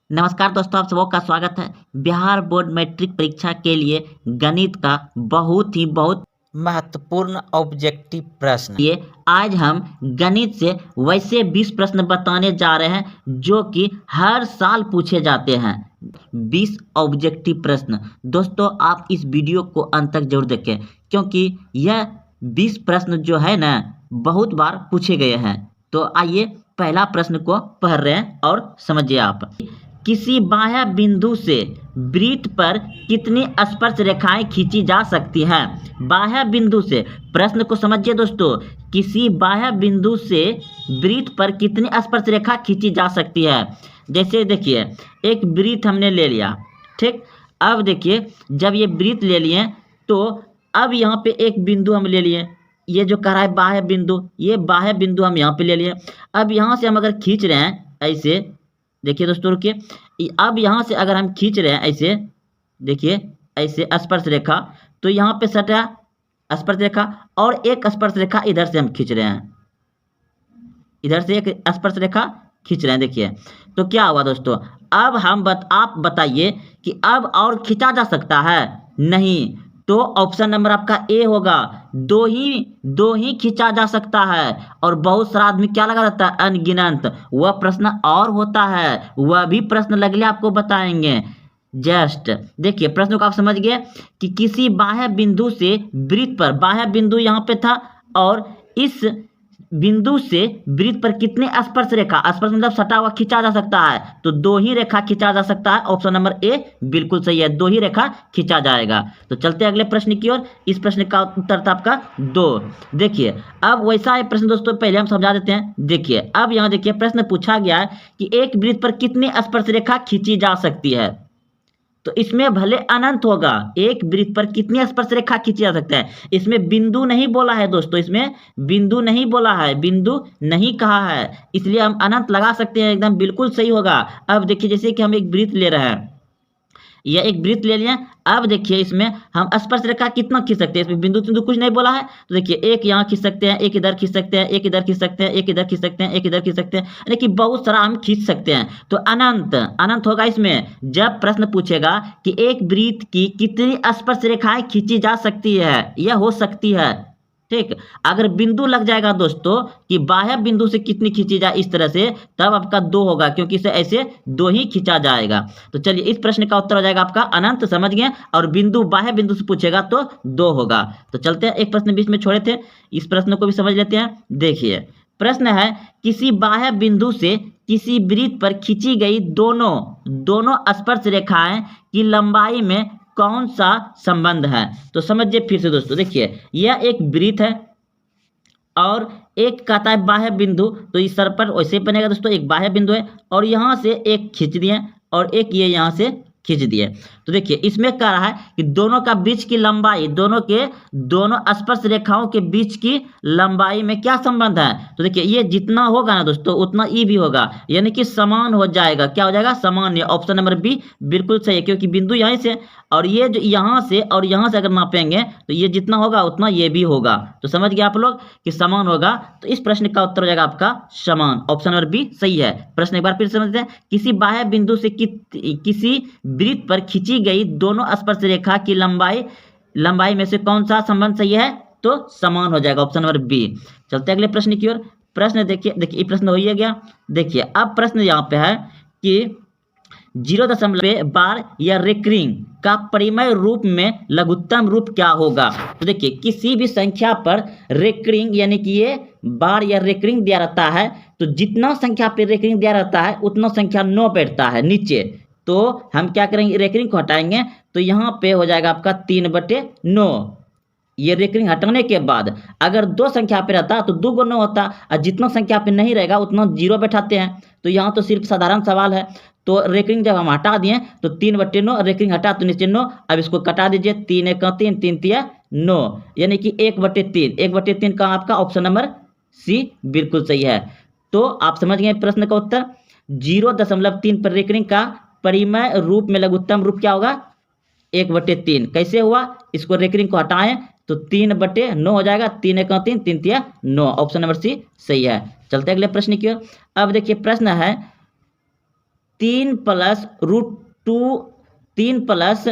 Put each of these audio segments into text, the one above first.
नमस्कार दोस्तों, आप सबों का स्वागत है। बिहार बोर्ड मैट्रिक परीक्षा के लिए गणित का बहुत महत्वपूर्ण ऑब्जेक्टिव प्रश्न। ये आज हम गणित से वैसे 20 प्रश्न बताने जा रहे हैं जो कि हर साल पूछे जाते हैं। 20 ऑब्जेक्टिव प्रश्न। दोस्तों, आप इस वीडियो को अंत तक जरूर देखें क्योंकि यह 20 प्रश्न जो है ना बहुत बार पूछे गए हैं। तो आइए पहला प्रश्न को पढ़ रहे हैं और समझिए आप। किसी बाह्य बिंदु से वृत्त पर कितनी स्पर्श रेखाएं खींची जा सकती हैं? बाह्य बिंदु से, प्रश्न को समझिए दोस्तों। किसी बाह्य बिंदु से वृत्त पर कितनी स्पर्श रेखा खींची जा सकती है? जैसे देखिए, एक वृत्त हमने ले लिया, ठीक। अब देखिए, जब ये वृत्त ले लिए तो अब यहाँ पे एक बिंदु हम ले लिए, ये जो कह रहा है बाह्य बिंदु, ये बाह्य बिंदु हम यहाँ पे ले लिए। अब यहाँ से हम अगर खींच रहे हैं ऐसे, देखिए दोस्तों रुकिए, अब यहाँ से अगर हम खींच रहे हैं ऐसे, देखिए ऐसे स्पर्श रेखा, तो यहाँ पे सटा स्पर्श रेखा और एक स्पर्श रेखा इधर से हम खींच रहे हैं, इधर से एक स्पर्श रेखा खींच रहे हैं। देखिए तो क्या हुआ दोस्तों, अब आप बताइए कि अब और खींचा जा सकता है? नहीं, तो ऑप्शन नंबर आपका ए होगा। दो ही खींचा जा सकता है। और बहुत सारा आदमी क्या लगा रहता है? अनगिनत। वह प्रश्न और होता है, वह भी प्रश्न लगले आपको बताएंगे। जस्ट देखिए, प्रश्न को आप समझ गए कि किसी बाह्य बिंदु से वृत्त पर, बाह्य बिंदु यहाँ पे था और इस बिंदु से वृत्त पर कितने स्पर्श रेखा, स्पर्श मतलब सटा हुआ, खींचा जा सकता है? तो दो ही रेखा खींचा जा सकता है। ऑप्शन नंबर ए बिल्कुल सही है, दो ही रेखा खींचा जाएगा। तो चलते हैं अगले प्रश्न की ओर। इस प्रश्न का उत्तर था आपका 2। देखिए, अब वैसा है प्रश्न दोस्तों, पहले हम समझा देते हैं। देखिए, अब यहाँ देखिए प्रश्न पूछा गया है कि एक वृत्त पर कितनी स्पर्श रेखा खींची जा सकती है। तो इसमें भले अनंत होगा, एक वृत्त पर कितनी स्पर्श रेखा खींची जा सकता है। इसमें बिंदु नहीं बोला है दोस्तों, इसमें बिंदु नहीं बोला है, बिंदु नहीं कहा है, इसलिए हम अनंत लगा सकते हैं, एकदम बिल्कुल सही होगा। अब देखिए, जैसे कि हम एक वृत्त ले रहे हैं, यह एक वृत्त ले लिया। अब देखिए, इसमें हम स्पर्श रेखा कितना खींच सकते हैं? इसमें बिंदु तिंदु कुछ नहीं बोला है। तो देखिए, एक यहाँ खींच सकते हैं, एक इधर खींच सकते हैं, एक इधर खींच सकते हैं, एक इधर खींच सकते हैं, एक इधर खींच सकते हैं, यानी कि बहुत सारा हम खींच सकते हैं। तो अनंत होगा इसमें। जब प्रश्न पूछेगा कि एक वृत्त की कितनी स्पर्श रेखाएं खींची जा सकती है, यह हो सकती है, ठीक। अगर बिंदु लग जाएगा दोस्तों कि बाह्य बिंदु से कितनी खींची जाए इस तरह से, तब आपका 2 होगा, क्योंकि इसे ऐसे 2 ही खींचा जाएगा। तो चलिए, इस प्रश्न का उत्तर हो जाएगा आपका अनंत, समझ गए। और बिंदु बाह्य बिंदु से पूछेगा तो 2 होगा। तो चलते हैं, एक प्रश्न बीच में छोड़े थे, इस प्रश्न को भी समझ लेते हैं। देखिए, प्रश्न है किसी बाह्य बिंदु से किसी वृत्त पर खींची गई दोनों स्पर्श रेखाएं की लंबाई में कौन सा संबंध है? तो समझिए फिर से दोस्तों। देखिए, यह एक वृत्त है और एक कहता है बाह्य बिंदु, तो इस सर पर वैसे ही बनेगा दोस्तों, एक बाह्य बिंदु है और यहाँ से एक खींच दिए और एक ये यहाँ से खींच दिए। तो देखिए, इसमें कह रहा है कि दोनों का बीच की लंबाई, दोनों स्पर्श रेखाओं के बीच की लंबाई में क्या संबंध है? तो देखिए, ये जितना होगा ना दोस्तों उतना ई भी होगा, यानी कि समान हो जाएगा। क्या हो जाएगा? समान। ऑप्शन नंबर बी बिल्कुल सही है, क्योंकि बिंदु यहीं से और ये जो यहाँ से और यहाँ से अगर नापेंगे तो ये जितना होगा उतना ये भी होगा। तो समझ गए आप लोग कि समान होगा। तो इस प्रश्न का उत्तर हो जाएगा आपका समान। ऑप्शन नंबर बी सही है। प्रश्न एक बार फिर समझते हैं। किसी बाह्य बिंदु से किसी वृत्त पर खींची गई दोनों स्पर्श रेखा की लंबाई में से कौन सा संबंध सही है? तो समान हो जाएगा, ऑप्शन नंबर बी। चलते अगले प्रश्न की ओर। प्रश्न देखिए, ये प्रश्न हो ही गया। देखिए, अब प्रश्न यहाँ पे है कि 0.5 बार या रेकरिंग का परिमेय रूप में लघुत्तम रूप क्या होगा? तो देखिए, किसी भी संख्या पर रेकरिंग यानी कि ये बार या रेकरिंग दिया रहता है, तो जितना संख्या पे रेकरिंग दिया रहता है उतना संख्या 9 बैठता है नीचे। तो हम क्या करेंगे, रेकरिंग को हटाएंगे तो यहाँ पे हो जाएगा आपका 3/9। ये रेकरिंग हटाने के बाद अगर 2 संख्या पे रहता तो 2 गुना होता, और जितना संख्या पे नहीं रहेगा उतना 0 बैठाते हैं। तो यहाँ तो सिर्फ साधारण सवाल है। तो रेकरिंग जब हम हटा दिए तो 3/9, रेकरिंग हटा तो नीचे 9। अब इसको कटा दीजिए, 3 × 3, 3 × 9, यानी कि 1/3। 1/3 का आपका ऑप्शन नंबर सी बिल्कुल सही है। तो आप समझ गए प्रश्न का उत्तर। 0.3 पर रेकरिंग का परिमेय रूप में लघुत्तम रूप क्या होगा? 1/3। कैसे हुआ? इसको रेकरिंग को हटाएं तो 3/9 हो जाएगा। 3 × 3, 3 × 9, ऑप्शन नंबर सी सही है। चलते अगले प्रश्न की ओर। अब देखिए, प्रश्न है 3 प्लस रूट 2 3 प्लस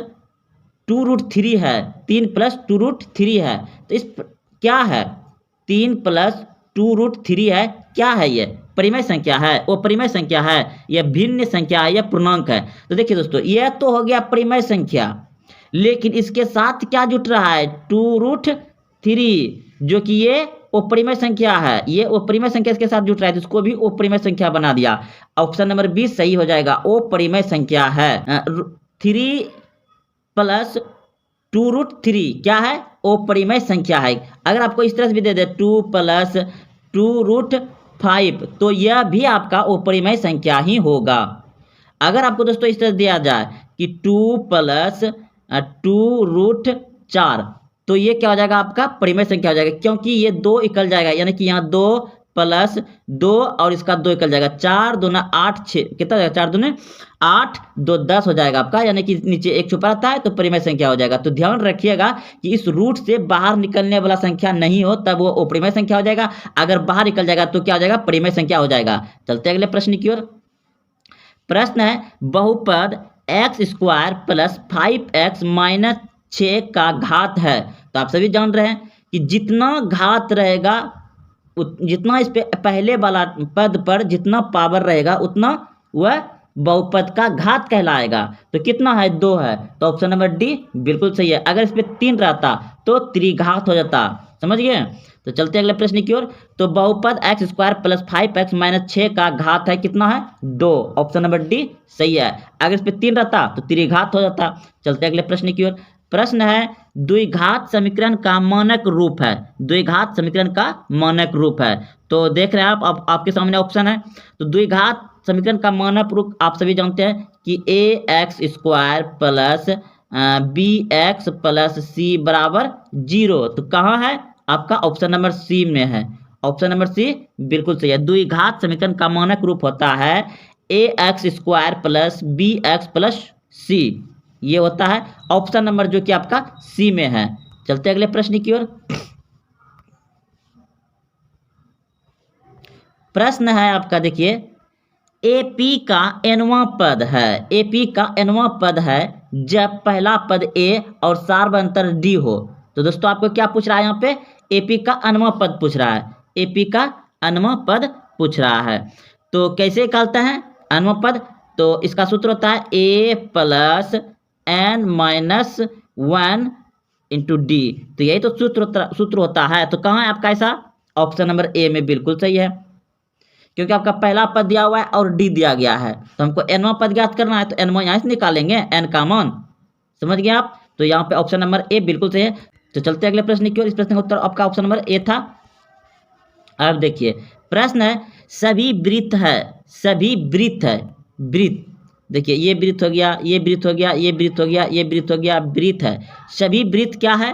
2 रूट 3 है, 3 प्लस 2 रूट 3 है। तो इस क्या है 3 प्लस 2 रूट 3 है, क्या है ये परिमेय संख्या है, वो परिमेय संख्या है, यह भिन्न संख्या है, यह पूर्णांक है। तो देखिए दोस्तों यह तो हो गया परिमेय संख्या, लेकिन इसके साथ क्या जुट रहा है 2 रूट 3, जो कि ये अपरिमेय संख्या है, ये अपरिमेय संख्या इसके साथ जुट रहा है, तो इसको भी अपरिमेय संख्या बना दिया। ऑप्शन नंबर 20 सही हो जाएगा, अपरिमेय संख्या है। 3 प्लस 2 रूट 3 क्या है, अपरिमेय संख्या है। अगर आपको इस तरह से भी दे दे 2 प्लस 2 रूट 5, तो यह भी आपका अपरिमेय संख्या ही होगा। अगर आपको दोस्तों इस तरह दिया जाए कि 2 प्लस 2 रूट 4, तो ये क्या हो जाएगा आपका परिमेय संख्या हो जाएगा, क्योंकि ये 2 निकल जाएगा, यानी कि यहाँ 2 प्लस 2 और इसका 2 निकल जाएगा, 4 दूना 8 6 कितना जाएगा, 4 दूने 8 2 10 हो जाएगा आपका, यानी कि नीचे एक छुपा रहता है तो परिमेय संख्या हो जाएगा। तो ध्यान रखिएगा कि इस रूट से बाहर निकलने वाला संख्या नहीं हो तब वो अपरिमेय संख्या हो जाएगा, अगर बाहर निकल जाएगा तो क्या हो जाएगा, परिमेय संख्या हो जाएगा। चलते अगले प्रश्न की ओर। प्रश्न है बहुपद x square plus 5x minus 6 का घात है। तो आप सभी जान रहे हैं कि जितना घात रहेगा, जितना इस पे पहले वाला पद पर जितना पावर रहेगा उतना वह बहुपद का घात कहलाएगा। तो कितना है 2 है, तो ऑप्शन नंबर डी बिल्कुल सही है। अगर इस पे 3 रहता तो त्रिघात हो जाता, समझ गए। तो चलते अगले प्रश्न की ओर। तो बहुपद x square plus 5x minus 6 का घात है कितना है 2, ऑप्शन नंबर डी सही है। अगर इस पे 3 रहता तो त्रिघात हो जाता। चलते अगले प्रश्न की ओर। प्रश्न है द्विघात समीकरण का मानक रूप है, द्विघात समीकरण का मानक रूप है। तो देख रहे हैं आप आपके सामने ऑप्शन है। तो द्विघात समीकरण का मानक रूप आप सभी जानते हैं कि ax square plus bx plus c बराबर 0। तो कहाँ है आपका, ऑप्शन नंबर सी में है, ऑप्शन नंबर सी बिल्कुल सही है। द्विघात समीकरण का मानक रूप होता है ax square plus bx plus c, ये होता है ऑप्शन नंबर जो कि आपका सी में है। चलते अगले प्रश्न की ओर। प्रश्न है आपका, देखिए AP का nवां पद है, AP का nवां पद है जब पहला पद A और सार्वंतर D हो। तो दोस्तों आपको क्या पूछ रहा है यहाँ पे, AP का nवां पद पूछ रहा है, AP का nवां पद पूछ रहा है। तो कैसे निकालते हैं nवां पद, तो इसका सूत्र होता है A plus n minus 1 into D. तो यही तो सूत्र होता है। तो कहाँ है आपका ऐसा, ऑप्शन नंबर ए में बिल्कुल सही है, क्योंकि आपका पहला पद दिया हुआ है और डी दिया गया है। तो हमको एनवां पद ज्ञात करना है, तो एनवां यहाँ से निकालेंगे, एन का मान, समझ गए आप। तो यहाँ पे ऑप्शन नंबर ए बिल्कुल सही है। तो चलते अगले प्रश्न की ओर। इस प्रश्न का उत्तर आपका ऑप्शन नंबर ए था। अब देखिए प्रश्न है सभी वृत्त है, सभी वृत्त है, वृत्त देखिए ये वृत्त हो गया, ये वृत्त हो गया, ये वृत्त हो गया, ये वृत्त हो गया, वृत्त है। सभी वृत्त क्या है,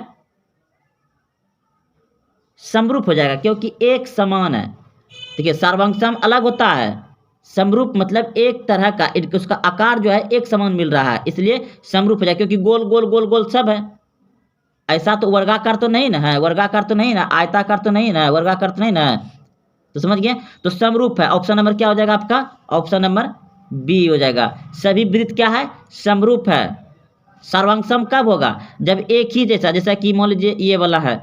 समरूप हो जाएगा क्योंकि एक समान है। देखिए सार्वंसम अलग होता है, समरूप मतलब एक तरह का, उसका आकार जो है एक समान मिल रहा है, इसलिए समरूप हो जाएगा। क्योंकि गोल गोल गोल गोल सब है, ऐसा तो वर्गाकार तो नहीं ना है, वर्गाकार तो नहीं ना, आयताकार तो नहीं ना, वर्गाकार तो नहीं ना, तो समझ गए। तो समरूप है, ऑप्शन नंबर क्या हो जाएगा आपका, ऑप्शन नंबर बी हो जाएगा। सभी वृत्त क्या है, समरूप है। सर्वांगसम कब होगा, जब एक ही जैसा, जैसा कि मान लीजिए ये वाला है,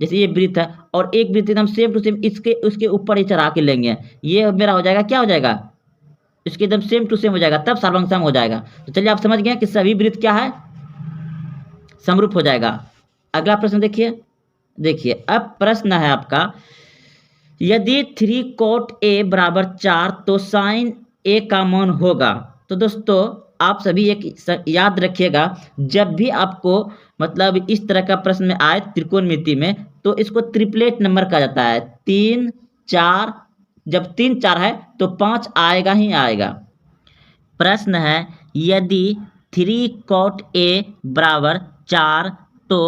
जैसे ये वृत्त है और एक वृत्त एकदम सेम टू सेम इसके उसके ऊपर ही चढ़ा के लेंगे, ये मेरा हो जाएगा, क्या हो जाएगा, इसके एकदम सेम टू सेम हो जाएगा, तब सर्वांगसम हो जाएगा। तो चलिए आप समझ गए कि सभी वृत्त क्या है, समरूप हो जाएगा। अगला प्रश्न देखिए, देखिए अब प्रश्न है आपका, यदि 3 cot A बराबर 4 तो साइन A का मान होगा। तो दोस्तों आप सभी एक याद रखिएगा, जब भी आपको मतलब इस तरह का प्रश्न में आए त्रिकोणमिति में, तो इसको ट्रिपलेट नंबर कहा जाता है। 3 4, जब 3 4 है तो 5 आएगा ही आएगा। प्रश्न है यदि 3 cot A बराबर 4 तो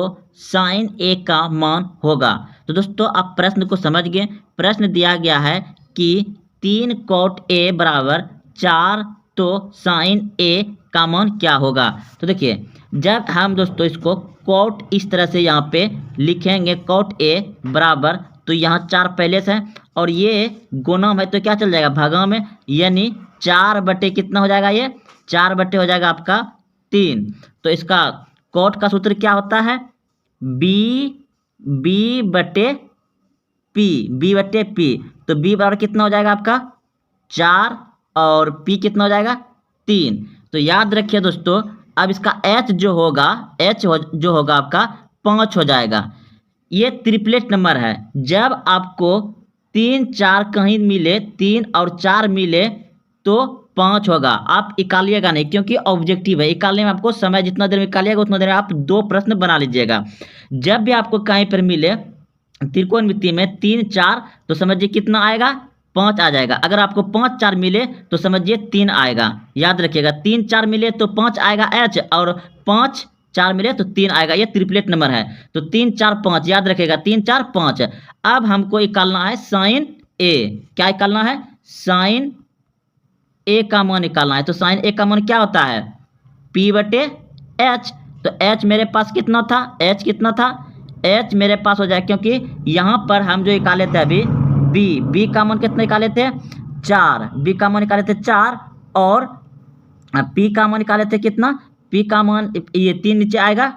साइन A का मान होगा। तो दोस्तों आप प्रश्न को समझ गए। प्रश्न दिया गया है कि 3 cot A बराबर 4 तो साइन A का मान क्या होगा। तो देखिए जब हम दोस्तों इसको cot इस तरह से यहाँ पे लिखेंगे, cot A बराबर, तो यहाँ 4 पहले से है और ये गुणा है तो क्या चल जाएगा, भागा में, यानी 4 बटे कितना हो जाएगा, ये 4 बटे हो जाएगा आपका 3। तो इसका कॉट का सूत्र क्या होता है, बी बटे पी। तो बी बराबर कितना हो जाएगा आपका 4 और पी कितना हो जाएगा 3। तो याद रखिए दोस्तों, अब इसका एच जो होगा आपका 5 हो जाएगा। ये ट्रिपलेट नंबर है। जब आपको 3 4 कहीं मिले, 3 और 4 मिले तो 5 होगा। आप निकालिएगा नहीं, क्योंकि ऑब्जेक्टिव है। निकालने में आपको समय जितना देर में निकालिएगा उतना देर में आप 2 प्रश्न बना लीजिएगा। जब भी आपको कहीं पर मिले त्रिकोणमिति में 3 4, तो समझिए कितना आएगा, 5 आ जाएगा। अगर आपको 5 4 मिले तो समझिए 3 आएगा। याद रखिएगा, 3 4 मिले तो 5 आएगा एच, और 5 4 मिले तो 3 आएगा। ये ट्रिपलेट नंबर है। तो 3 4 5 याद रखिएगा, 3 4 5। अब हमको निकालना है साइन ए। क्या निकालना है, साइन ए का मान निकालना है। तो साइन ए का मान क्या होता है, पी बटे एच। तो एच मेरे पास कितना था, एच कितना था, एच मेरे पास हो जाए, क्योंकि यहाँ पर हम जो निकाले थे अभी बी का मान कितना निकाले थे 4, बी का मान निकाले थे 4, और पी का मान निकाले थे कितना, पी का मान ये 3 नीचे आएगा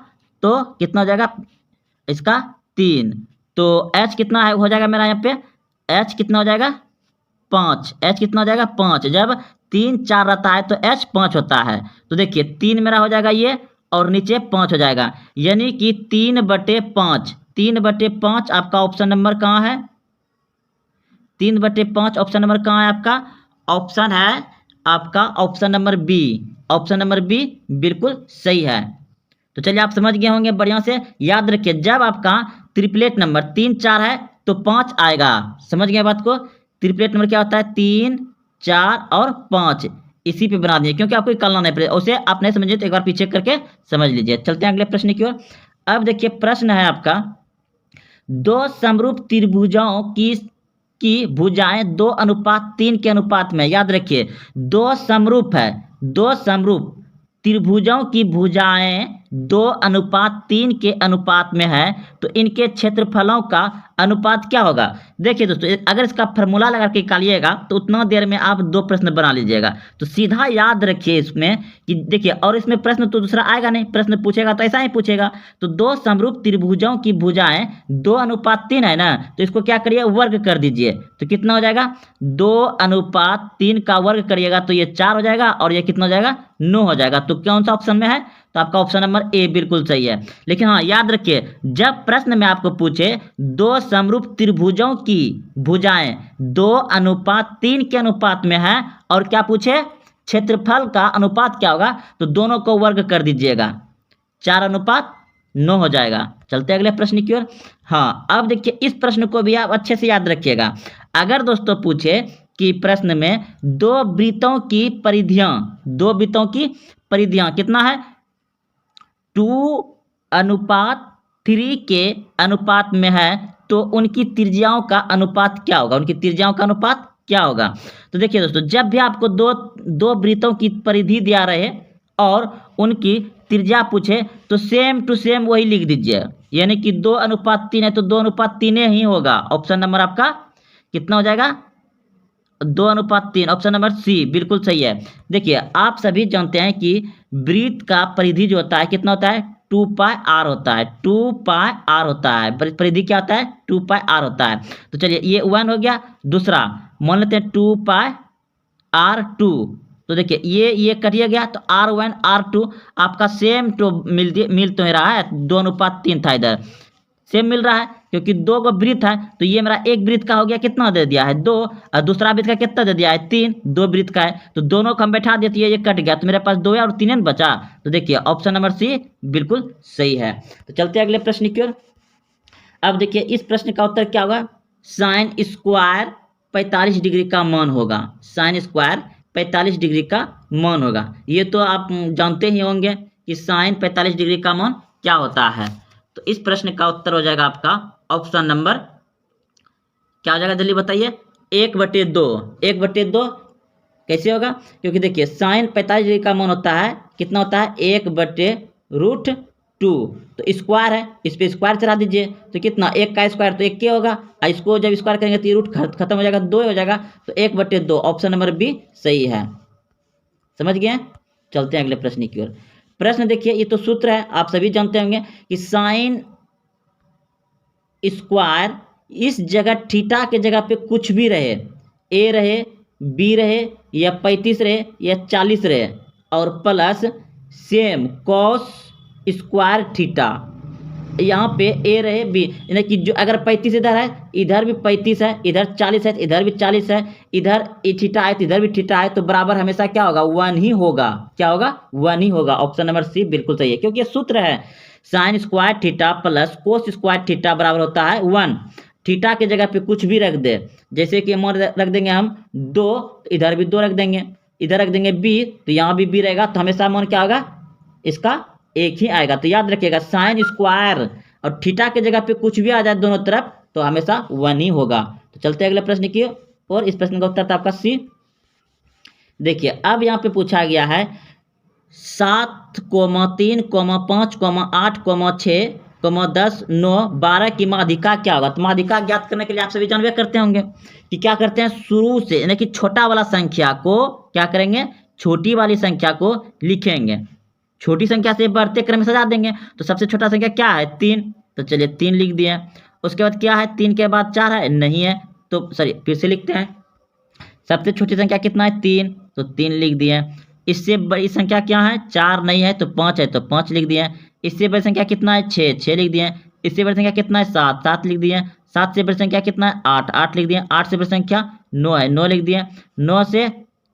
तो कितना हो जाएगा इसका 3। तो एच कितना है हो जाएगा मेरा यहाँ पे, एच कितना हो जाएगा 5, एच कितना हो जाएगा 5। जब 3 4 रहता है तो एच 5 होता है। तो देखिए 3 मेरा हो जाएगा ये, और नीचे 5 हो जाएगा, यानी कि 3 बटे 5। 3 बटे 5 आपका ऑप्शन नंबर कहाँ है, 3 बटे 5 ऑप्शन नंबर कहाँ है आपका, ऑप्शन है आपका option number B. Option number B बिल्कुल सही है। तो चलिए आप समझ गए होंगे बढ़िया से। याद रखिए, जब आपका ट्रिपलेट नंबर 3 4 है तो 5 आएगा। समझ गए बात को। ट्रिपलेट नंबर क्या होता है, 3 4 और 5। इसी पे बना दिए, क्योंकि आपको निकालना नहीं पड़ेगा। उसे आप नहीं समझिए तो एक बार पीछे करके समझ लीजिए। चलते हैं अगले प्रश्न की ओर। अब देखिए प्रश्न है आपका, 2 समरूप त्रिभुजों की भुजाएं 2:3 के अनुपात में। याद रखिए 2 समरूप है, 2 समरूप त्रिभुजों की भुजाएं 2:3 के अनुपात में है, तो इनके क्षेत्रफलों का अनुपात क्या होगा। देखिए दोस्तों, अगर इसका फॉर्मूला लगा के निकालिएगा तो उतना देर में आप 2 प्रश्न बना लीजिएगा। तो सीधा याद रखिए इसमें कि देखिए, और इसमें प्रश्न तो दूसरा आएगा नहीं, प्रश्न पूछेगा तो ऐसा ही पूछेगा। तो 2 समरूप त्रिभुजों की भुजाएं 2:3 है ना, तो इसको क्या करिए, वर्ग कर दीजिए। तो कितना हो जाएगा, 2:3 का वर्ग करिएगा तो ये 4 हो जाएगा, और ये कितना हो जाएगा 9 हो जाएगा। तो कौन सा ऑप्शन में है, तो आपका ऑप्शन नंबर ए बिल्कुल सही है। लेकिन हाँ याद रखिए, जब प्रश्न में आपको पूछे 2 समरूप त्रिभुजों की भुजाएं 2:3 के अनुपात में है, और क्या पूछे, क्षेत्रफल का अनुपात क्या होगा, तो दोनों को वर्ग कर दीजिएगा, 4:9 हो जाएगा। चलते अगले प्रश्न की ओर। हाँ अब देखिए, इस प्रश्न को भी आप अच्छे से याद रखिएगा। अगर दोस्तों पूछे कि प्रश्न में 2 वृत्तों की परिधियां कितना है, 2:3 के अनुपात में है, तो उनकी त्रिज्याओं का अनुपात क्या होगा, उनकी त्रिज्याओं का अनुपात क्या होगा। तो देखिए दोस्तों, जब भी आपको दो वृत्तों की परिधि दिया रहे और उनकी त्रिज्या पूछे, तो सेम टू सेम वही लिख दीजिए। यानी कि 2:3 है तो 2:3 ही होगा। ऑप्शन नंबर आपका कितना हो जाएगा, 2:3। ऑप्शन नंबर सी बिल्कुल सही है। देखिए आप सभी जानते हैं कि वृत्त का परिधि जो होता है कितना होता है, 2πr होता है, 2πr होता है। परिधि क्या होता है, 2πr होता है। तो चलिए ये 1 हो गया। दूसरा मान लेते हैं 2πr2। तो देखिए ये कटिए गया, तो r1 r2 आपका सेम टू मिल तो रहा है, 2:3 था, इधर सेम मिल रहा है, क्योंकि 2 को वृत्त है। तो ये मेरा एक वृत्त का हो गया, कितना दे दिया है 2, और दूसरा वृत्त का कितना दे दिया है 3, 2 वृत्त का है। तो दोनों को हम बैठा देती है, ये कट गया, तो मेरे पास 2 है और 3 बचा। तो देखिए ऑप्शन नंबर सी बिल्कुल सही है। तो चलते हैं अगले प्रश्न की ओर। अब देखिए इस प्रश्न का उत्तर क्या होगा, साइन स्क्वायर 45 डिग्री का मान होगा। साइन स्क्वायर 45 डिग्री का मान होगा। ये तो आप जानते ही होंगे कि साइन 45 डिग्री का मान क्या होता है। तो इस प्रश्न का उत्तर हो जाएगा आपका ऑप्शन नंबर क्या हो जाएगा, जल्दी बताइए, 1/2। 1/2 कैसे होगा, क्योंकि देखिए साइन 45 डिग्री का मान होता है कितना होता है, 1/√2 2। तो स्क्वायर है, इस पे स्क्वायर चला दीजिए तो कितना, 1 का स्क्वायर तो 1 के होगा, और इसको जब स्क्वायर करेंगे तो ये रूट खत्म हो जाएगा, 2 हो जाएगा, तो 1/2। ऑप्शन नंबर बी सही है। समझ गए? चलते हैं अगले प्रश्न की ओर। प्रश्न देखिए, ये तो सूत्र है, आप सभी जानते होंगे कि साइन स्क्वायर इस जगह थीटा के जगह पे कुछ भी रहे, ए रहे, बी रहे, या 35 रहे, या 40 रहे, और plus same cos square theta, यहाँ पे ए रहे बी, यानी कि जो अगर 35 इधर है, इधर भी 35 है, इधर 40 है, इधर भी 40 है, इधर थीटा है तो इधर भी थीटा है, तो बराबर हमेशा क्या होगा, 1 ही होगा। क्या होगा? 1 ही होगा। ऑप्शन नंबर सी बिल्कुल सही है, क्योंकि ये सूत्र है sine square theta plus cos square theta बराबर होता है 1। थीटा के जगह पे कुछ भी रख दे, जैसे कि मान रख देंगे हम 2, इधर भी 2 रख देंगे, इधर रख देंगे बी, तो यहाँ भी बी रहेगा, तो हमेशा मान क्या होगा, इसका 1 ही आएगा। तो याद रखिएगा साइन स्क्वायर और थीटा के जगह पे कुछ भी आ जाए दोनों तरफ तो हमेशा 1 ही होगा। तो चलते हैं अगले प्रश्न की, और इस प्रश्न का उत्तर था आपका सी। देखिए अब यहाँ पे पूछा गया है 7, 3, 5, 8, 6, 10, 9, 12 की माध्यिका क्या होगा। तो माध्यिका ज्ञात करने के लिए आप सभी जानबे करते होंगे कि क्या करते हैं, शुरू से यानी कि छोटा वाला संख्या को क्या करेंगे, छोटी वाली संख्या को लिखेंगे, छोटी संख्या से बढ़ते क्रम में सजा देंगे। तो सबसे छोटा संख्या क्या है, 3, तो चलिए 3 लिख दिए। उसके बाद क्या है, 3 के बाद 4 है, नहीं है, तो सॉरी फिर से लिखते हैं, सबसे छोटी संख्या कितना है, 3, तो 3 लिख दिए। इससे बड़ी संख्या क्या है, 4 नहीं है, तो 5 है, तो 5 लिख दिए। इससे बड़ी संख्या कितना है, 6, 6 लिख दिए। इससे बड़ी संख्या कितना है, 7, 7 लिख दिए। 7 से बड़ी संख्या कितना है, 8, 8 लिख दिए। 8 से बड़ी संख्या 9 है, 9 लिख दिए। 9 से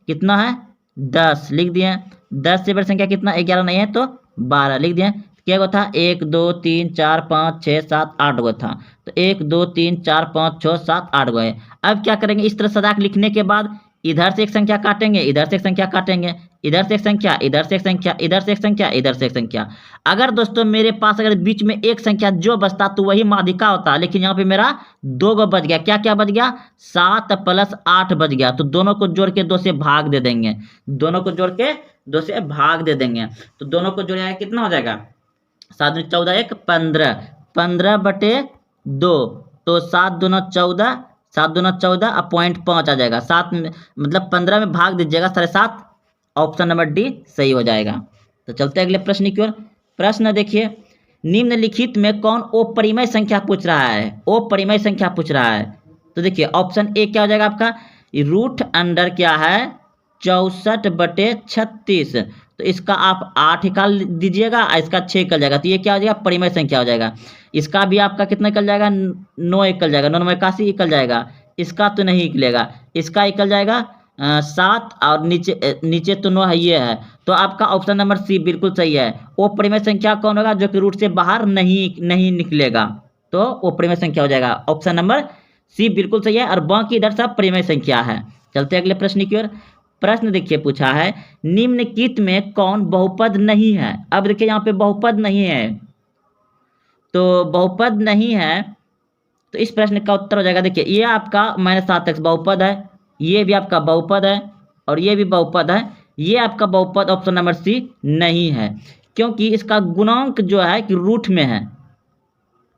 कितना है, 10 लिख दिए। 10 से बड़ी संख्या कितना, 11 नहीं है, तो 12 लिख दिए। क्या गो था, 1, 2, 3, 4, 5, 6, 7, 8 गो था, तो 1, 2, 3, 4, 5, 6, 7, 8 गो है। अब क्या करेंगे, इस तरह सजा के लिखने के बाद इधर से एक संख्या काटेंगे, इधर से एक संख्या काटेंगे, इधर से एक संख्या, इधर से एक संख्या, इधर से एक संख्या, इधर से एक संख्या। अगर दोस्तों मेरे पास अगर बीच में एक संख्या जो बचता तो वही माध्यिका होता, लेकिन यहाँ पे मेरा 2 गो बच गया। क्या क्या बच गया, 7 + 8 बच गया, तो दोनों को जोड़ के 2 से भाग दे देंगे, दोनों को जोड़ के 2 से भाग दे देंगे। तो दोनों को जोड़ेगा कितना हो जाएगा, 7 × 14 = 15, 15/2, तो 7 दूना 14, 7 दूना 14 और 0.5 आ जाएगा। 7 मतलब 15 में भाग दीजिएगा 7.5, ऑप्शन नंबर डी सही हो जाएगा। तो चलते हैं अगले प्रश्न की ओर। प्रश्न देखिए, निम्नलिखित में कौन अपरिमेय संख्या पूछ रहा है, अपरिमेय संख्या पूछ रहा है। तो देखिए ऑप्शन ए क्या हो जाएगा आपका, √अंडर क्या है, 64/36, तो इसका आप 8 निकाल दीजिएगा और इसका 6 निकल जाएगा, तो ये क्या हो जाएगा, परिमेय संख्या हो जाएगा। इसका भी आपका कितना निकल जाएगा, 9 निकल जाएगा, 9 में 81 निकल जाएगा। इसका तो नहीं निकलेगा, इसका निकल जाएगा 7, और नीचे तो 9 है, ये है, तो आपका ऑप्शन नंबर सी बिल्कुल सही है। वो परिमेय संख्या कौन होगा, जो कि रूट से बाहर नहीं निकलेगा, तो वो परिमेय संख्या हो जाएगा। ऑप्शन नंबर सी बिल्कुल सही है, और बाकी इधर सब परिमेय संख्या है। चलते अगले प्रश्न की ओर। प्रश्न देखिए पूछा है, निम्नलिखित में कौन बहुपद नहीं है। अब देखिए यहाँ पे बहुपद नहीं है, तो बहुपद नहीं है, तो इस प्रश्न का उत्तर हो जाएगा, देखिए ये आपका -7x बहुपद है, ये भी आपका बहुपद है, और ये भी बहुपद है। ये आपका बहुपद ऑप्शन नंबर सी नहीं है, क्योंकि इसका गुणांक जो है कि रूट में है,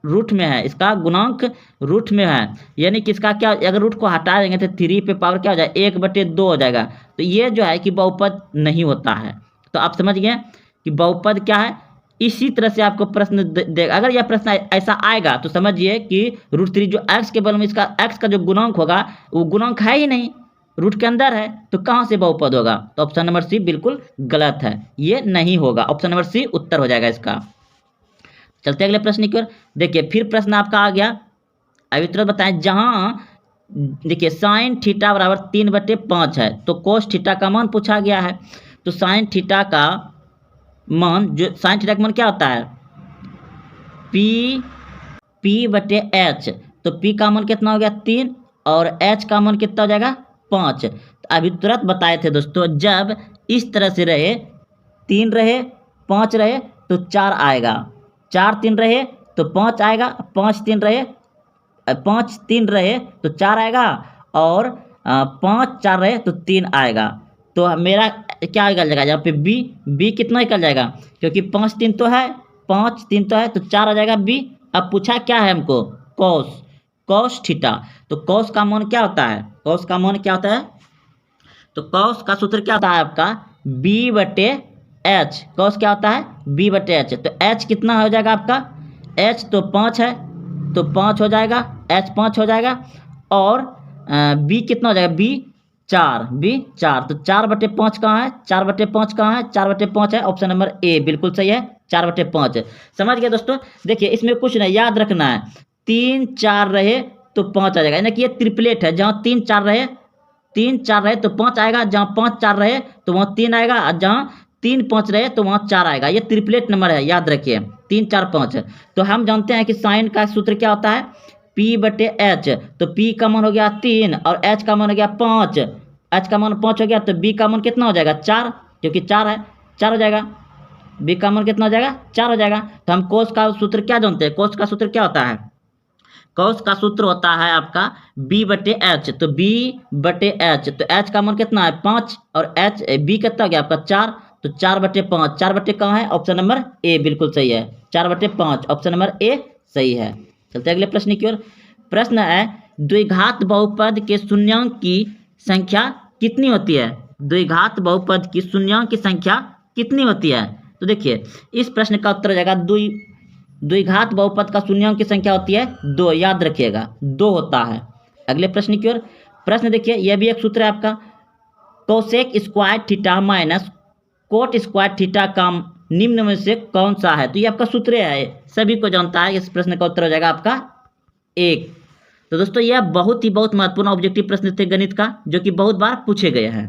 रूट में है, इसका गुणांक रूट में है, यानी कि इसका क्या, अगर रूट को हटा देंगे तो 3 पे पावर क्या हो जाएगा, 1/2 हो जाएगा। तो ये जो है कि बहुपद नहीं होता है। तो आप समझ गए कि बहुपद क्या है। इसी तरह से आपको प्रश्न अगर यह प्रश्न ऐसा आएगा तो समझिए कि √3 जो x के बगल में, इसका x का जो गुणांक होगा वो गुणांक है ही नहीं, रूट के अंदर है, तो कहाँ से बहुपद होगा। तो ऑप्शन नंबर सी बिल्कुल गलत है, ये नहीं होगा। ऑप्शन नंबर सी उत्तर हो जाएगा इसका। चलते अगले प्रश्न की ओर। देखिए फिर प्रश्न आपका आ गया, अभी तुरंत बताएं, जहां देखिए साइन थीटा बराबर 3/5 है, तो कोस थीटा का मान पूछा गया है। तो साइन थीटा का मान, जो साइन थीटा का मान क्या होता है, P/H, तो P का मान कितना हो गया 3, और H का मान कितना हो जाएगा 5। तो अभी तुरंत बताए थे दोस्तों, जब इस तरह से रहे, 3 रहे 5 रहे तो 4 आएगा, 4 3 रहे तो 5 आएगा, 5 3 रहे तो 4 आएगा, और 5 4 रहे तो 3 आएगा। तो मेरा क्या निकल जाएगा यहाँ पे, बी कितना निकल जाएगा, क्योंकि 5 3 तो है, 5 3 तो है तो 4 आ जाएगा बी। अब पूछा क्या है हमको, कॉस थीटा। तो कॉस का मान क्या होता है, कॉस का मान क्या होता है, तो कॉस का सूत्र क्या होता है आपका बी बटे एच। कॉस क्या होता है बी बटे एच। तो एच कितना हो जाएगा आपका, एच तो 5 है तो 5 हो जाएगा, एच 5 हो जाएगा। और बी कितना हो जाएगा, बी 4। तो 4/5 कहाँ है, 4/5 कहाँ है, 4/5 है, ऑप्शन नंबर ए बिल्कुल सही है, 4/5। समझ गए दोस्तों। देखिए इसमें कुछ नहीं याद रखना है, 3 4 रहे तो 5 आ जाएगा, यानी कि ये ट्रिपलेट है, जहाँ 3 4 रहे तो 5 आएगा, जहाँ 5 4 रहे तो वहाँ 3 आएगा, और जहाँ 3 5 रहे तो वहाँ 4 आएगा। ये ट्रिपलेट नंबर है, याद रखिए 3 4 5। तो हम जानते हैं कि साइन का सूत्र क्या होता है P बटे एच। तो P का मान हो गया 3 और H का मान हो गया 5। H का मान 5 हो गया तो B का मान कितना हो जाएगा 4, क्योंकि 4 है, 4 हो जाएगा। B का मान कितना हो जाएगा 4 हो जाएगा। तो हम कोस का सूत्र क्या जानते हैं, कोस का सूत्र क्या होता है, कॉस का सूत्र होता है आपका b बटे एच। तो b बटे एच, तो h का मान कितना है 5 और h b कितना हो गया आपका 4। तो 4/5, 4 बटे कहाँ है, ऑप्शन नंबर ए बिल्कुल सही है, 4/5 ऑप्शन नंबर ए सही है। चलते अगले प्रश्न की ओर। प्रश्न है द्विघात बहुपद के शून्यांक की संख्या कितनी होती है, द्विघात बहुपद की शून्यांक की संख्या कितनी होती है। तो देखिए इस प्रश्न का उत्तर हो जाएगा द्विघात बहुपद का शून्यांक की संख्या होती है 2, याद रखिएगा 2 होता है। अगले प्रश्न की ओर। प्रश्न देखिए यह भी एक सूत्र है आपका, cosec square theta minus cot square theta का निम्न में से कौन सा है। तो ये आपका सूत्र है, सभी को जानता है। इस प्रश्न का उत्तर हो जाएगा आपका 1। तो दोस्तों यह बहुत महत्वपूर्ण ऑब्जेक्टिव प्रश्न थे गणित का, जो कि बहुत बार पूछे गए हैं।